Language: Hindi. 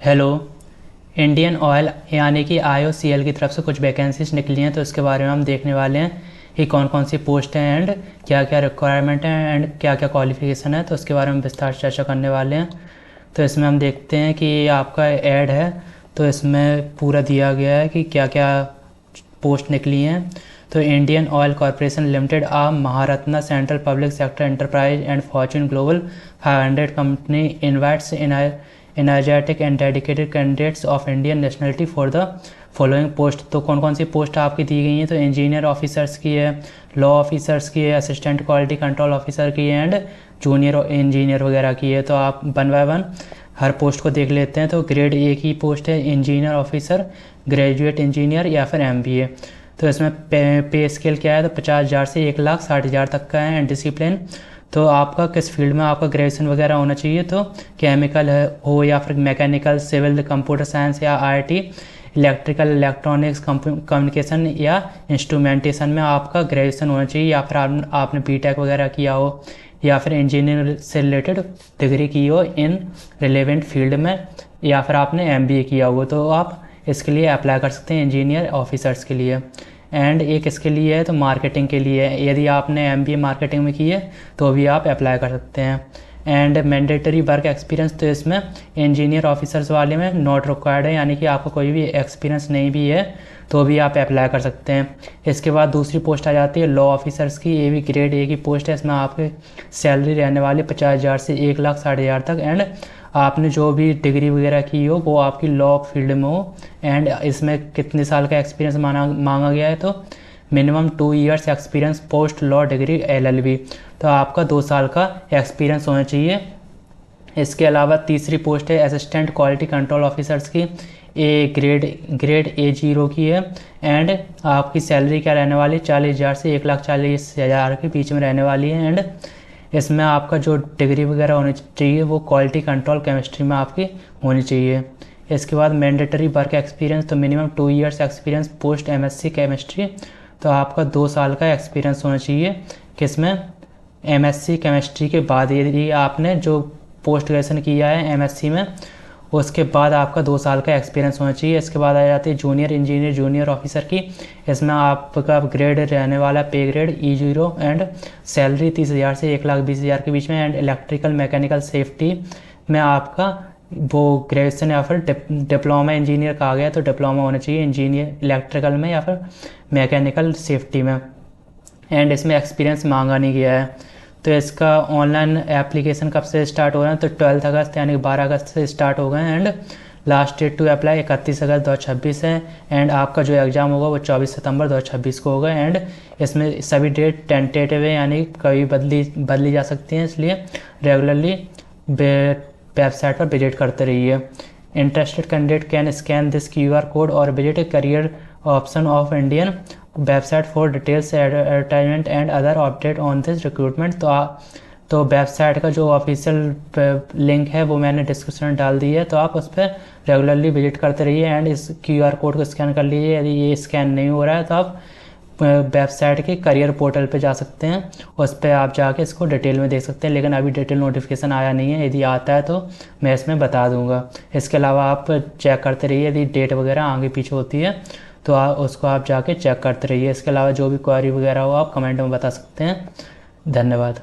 हेलो। इंडियन ऑयल यानी कि IOCL की तरफ से कुछ वैकेंसीज निकली हैं, तो इसके बारे में हम देखने वाले हैं कि कौन कौन सी पोस्ट हैं एंड क्या क्या रिक्वायरमेंट है एंड क्या क्या क्वालिफिकेशन है, तो उसके बारे में विस्तार से चर्चा करने वाले हैं। तो इसमें हम देखते हैं कि आपका ऐड है, तो इसमें पूरा दिया गया है कि क्या क्या पोस्ट निकली हैं। तो Indian Oil Corporation Limited a Maharatna central public sector enterprise and Fortune Global 500 company invites energetic and dedicated candidates of Indian nationality for the following post. तो कौन कौन सी पोस्ट आपकी दी गई हैं, तो इंजीनियर ऑफिसर्स की है, लॉ ऑफिसर्स की है, असिस्टेंट क्वालिटी कंट्रोल ऑफिसर की है एंड जूनियर इंजीनियर वगैरह की है। तो आप one by one her post को देख लेते हैं। तो ग्रेड ए की पोस्ट है इंजीनियर ऑफिसर, ग्रेजुएट इंजीनियर या फिर MBA। तो इसमें पे स्केल क्या है, तो 50,000 से 1,60,000 तक का है। एंड डिसिप्लिन, तो आपका किस फील्ड में आपका ग्रेजुएशन वगैरह होना चाहिए, तो केमिकल हो या फिर मैकेनिकल, सिविल, कंप्यूटर साइंस या IT, इलेक्ट्रिकल, इलेक्ट्रॉनिक्स, कम्युनिकेशन या इंस्ट्रूमेंटेशन में आपका ग्रेजुएशन होना चाहिए, या फिर आपने BTech वगैरह किया हो या फिर इंजीनियर से रिलेटेड डिग्री की हो इन रिलेवेंट फील्ड में, या फिर आपने MBA किया हो, तो आप इसके लिए अप्लाई कर सकते हैं इंजीनियर ऑफिसर्स के लिए। एंड एक इसके लिए है तो मार्केटिंग के लिए है, यदि आपने MBA मार्केटिंग में की है तो भी आप अप्लाई कर सकते हैं। एंड मैंडेटरी वर्क एक्सपीरियंस, तो इसमें इंजीनियर ऑफिसर्स वाले में नॉट रिक्वायर्ड है, यानी कि आपको कोई भी एक्सपीरियंस नहीं भी है तो भी आप अप्लाई कर सकते हैं। इसके बाद दूसरी पोस्ट आ जाती है लॉ ऑफिसर्स की, ये भी ग्रेड ए की पोस्ट है। इसमें आपकी सैलरी रहने वाली 50,000 से 1,60,000 तक। एंड आपने जो भी डिग्री वगैरह की हो वो आपकी लॉ फील्ड में हो। एंड इसमें कितने साल का एक्सपीरियंस मांगा गया है, तो minimum 2 years experience post law degree LLB, तो आपका 2 साल का एक्सपीरियंस होना चाहिए। इसके अलावा तीसरी पोस्ट है असिस्टेंट क्वालिटी कंट्रोल ऑफिसर्स की, ग्रेड A0 की है। एंड आपकी सैलरी क्या रहने वाली, 40,000 से 1,40,000 के बीच में रहने वाली है। एंड इसमें आपका जो डिग्री वगैरह होनी चाहिए वो क्वालिटी कंट्रोल केमिस्ट्री में आपकी होनी चाहिए। इसके बाद मैंडेटरी वर्क एक्सपीरियंस, तो minimum 2 years experience post MSc chemistry, तो आपका 2 साल का एक्सपीरियंस होना चाहिए। किसमें, MSc केमिस्ट्री के बाद, यदि आपने जो पोस्ट ग्रेजुएशन किया है MSc में, उसके बाद आपका 2 साल का एक्सपीरियंस होना चाहिए। इसके बाद आ जाती है जूनियर इंजीनियर जूनियर ऑफिसर की, इसमें आपका ग्रेड रहने वाला पे ग्रेड E0 एंड सैलरी 30,000 से 1,20,000 के बीच में। एंड इलेक्ट्रिकल मैकेनिकल सेफ्टी में आपका वो ग्रेजुएशन या फिर डिप्लोमा इंजीनियर कहा गया, तो डिप्लोमा होना चाहिए इंजीनियर इलेक्ट्रिकल में या फिर मैकेनिकल सेफ्टी में। एंड इसमें एक्सपीरियंस मांगा नहीं गया है। तो इसका ऑनलाइन एप्लीकेशन कब से स्टार्ट हो रहा है, तो 12 अगस्त यानी 12 अगस्त से स्टार्ट हो गए हैं। And last date to apply 31 अगस्त 2026 है। एंड आपका जो एग्ज़ाम होगा वो 24 सितंबर 2026 को होगा। एंड इसमें सभी डेट टेंटेटिव है, यानी कभी बदली जा सकती हैं, इसलिए रेगुलरली वेबसाइट पर विजिट करते रहिए। Interested candidate can scan this QR code और visit career option of Indian website for details advertisement and other update on this recruitment. तो वेबसाइट का जो ऑफिशियल लिंक है वो मैंने डिस्क्रिप्शन में डाल दी है, तो आप उस पर रेगुलरली विजिट करते रहिए एंड इस QR कोड को स्कैन कर लीजिए। यदि ये स्कैन नहीं हो रहा है तो आप वेबसाइट के करियर पोर्टल पे जा सकते हैं, उस पर आप जाके इसको डिटेल में देख सकते हैं। लेकिन अभी डिटेल नोटिफिकेशन आया नहीं है, यदि आता है तो मैं इसमें बता दूंगा। इसके अलावा आप चेक करते रहिए, यदि डेट वगैरह आगे पीछे होती है तो उसको आप जाके चेक करते रहिए। इसके अलावा जो भी क्वेरी वगैरह हो आप कमेंट में बता सकते हैं। धन्यवाद।